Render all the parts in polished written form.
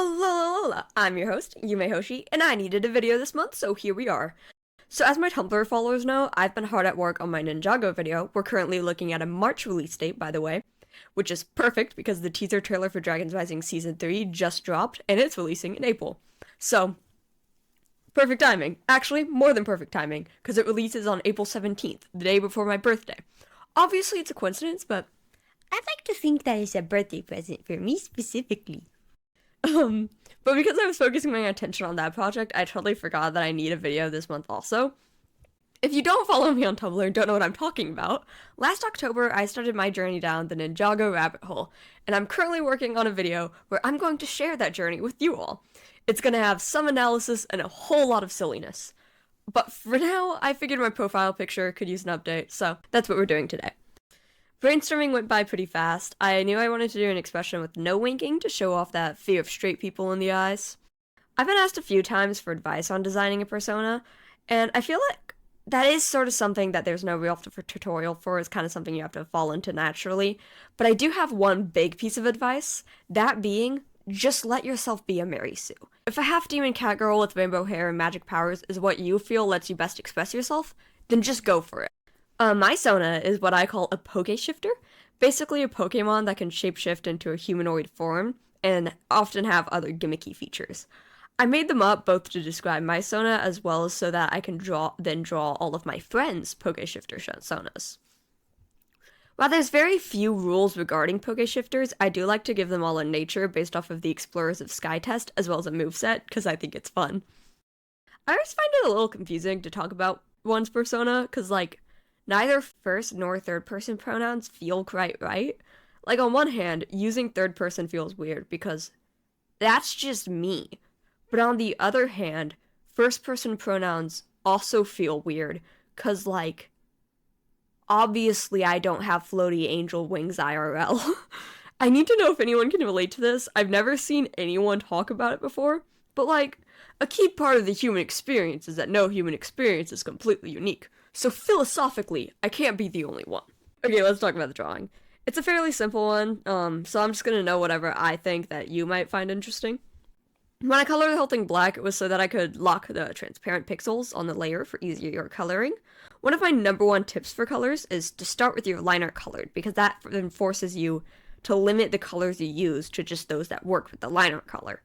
Alola! I'm your host, Yume Hoshi, and I needed a video this month, so here we are. So as my Tumblr followers know, I've been hard at work on my Ninjago video. We're currently looking at a March release date, by the way, which is perfect because the teaser trailer for Dragon's Rising Season 3 just dropped, and it's releasing in April. So, perfect timing. Actually, more than perfect timing, because it releases on April 17th, the day before my birthday. Obviously, it's a coincidence, but I'd like to think that it's a birthday present for me specifically. But because I was focusing my attention on that project, I totally forgot that I need a video this month also. If you don't follow me on Tumblr and don't know what I'm talking about, last October I started my journey down the Ninjago rabbit hole, and I'm currently working on a video where I'm going to share that journey with you all. It's gonna have some analysis and a whole lot of silliness. But for now, I figured my profile picture could use an update, so that's what we're doing today. Brainstorming went by pretty fast. I knew I wanted to do an expression with no winking to show off that fear of straight people in the eyes. I've been asked a few times for advice on designing a persona, and I feel like that is sort of something that there's no real tutorial for. It's kind of something you have to fall into naturally. But I do have one big piece of advice, that being, just let yourself be a Mary Sue. If a half-demon cat girl with rainbow hair and magic powers is what you feel lets you best express yourself, then just go for it. My Sona is what I call a Pokeshifter, basically a Pokemon that can shapeshift into a humanoid form, and often have other gimmicky features. I made them up both to describe my Sona as well as so that I can draw all of my friends' Pokeshifter Sonas. While there's very few rules regarding Pokeshifters, I do like to give them all a nature based off of the Explorers of Sky test as well as a moveset, because I think it's fun. I always find it a little confusing to talk about one's persona, because neither first nor third person pronouns feel quite right. Like, on one hand, using third person feels weird because that's just me. But on the other hand, first person pronouns also feel weird because, obviously I don't have floaty angel wings IRL. I need to know if anyone can relate to this. I've never seen anyone talk about it before, but a key part of the human experience is that no human experience is completely unique. So philosophically, I can't be the only one. Okay, let's talk about the drawing. It's a fairly simple one, so I'm just gonna know whatever I think that you might find interesting. When I colored the whole thing black, it was so that I could lock the transparent pixels on the layer for easier coloring. One of my number one tips for colors is to start with your line art colored, because that then forces you to limit the colors you use to just those that work with the line art color.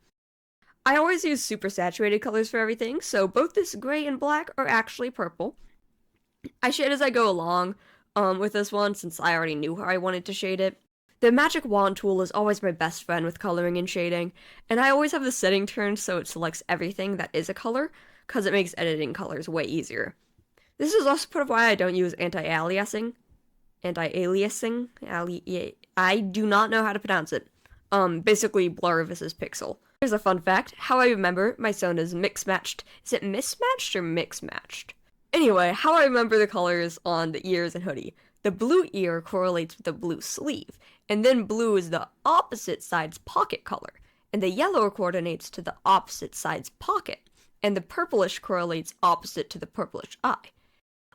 I always use super saturated colors for everything, so both this gray and black are actually purple. I shade as I go along with this one, since I already knew how I wanted to shade it. The magic wand tool is always my best friend with coloring and shading, and I always have the setting turned so it selects everything that is a color, because it makes editing colors way easier. This is also part of why I don't use anti-aliasing. I do not know how to pronounce it. Basically blur versus pixel. Here's a fun fact. How I remember my Sona is mix-matched. Is it mismatched or mix-matched? Anyway, how I remember the colors on the ears and hoodie. The blue ear correlates with the blue sleeve, and then blue is the opposite side's pocket color, and the yellow coordinates to the opposite side's pocket, and the purplish correlates opposite to the purplish eye.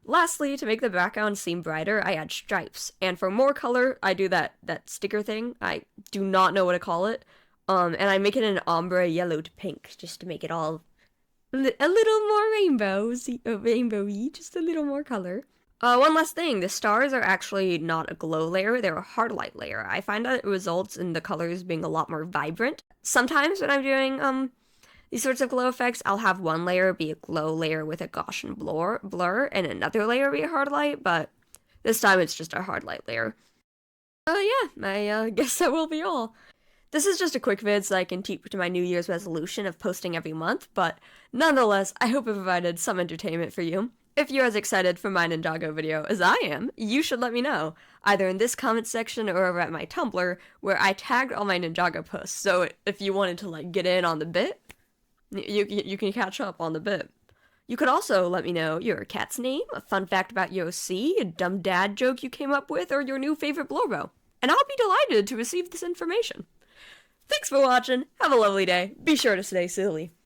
Lastly, to make the background seem brighter, I add stripes, and for more color, I do that sticker thing. I do not know what to call it, and I make it an ombre yellow to pink, just to make it all a little more rainbowy, just a little more color. One last thing, the stars are actually not a glow layer, they're a hard light layer. I find that it results in the colors being a lot more vibrant. Sometimes when I'm doing, these sorts of glow effects, I'll have one layer be a glow layer with a Gaussian blur, and another layer be a hard light, but this time it's just a hard light layer. Yeah, I guess that will be all. This is just a quick vid so I can keep to my New Year's resolution of posting every month, but nonetheless, I hope it provided some entertainment for you. If you're as excited for my Ninjago video as I am, you should let me know, either in this comment section or over at my Tumblr, where I tagged all my Ninjago posts, so if you wanted to get in on the bit, you can catch up on the bit. You could also let me know your cat's name, a fun fact about your OC, a dumb dad joke you came up with, or your new favorite Blorbo, and I'll be delighted to receive this information. Thanks for watching, have a lovely day, be sure to stay silly.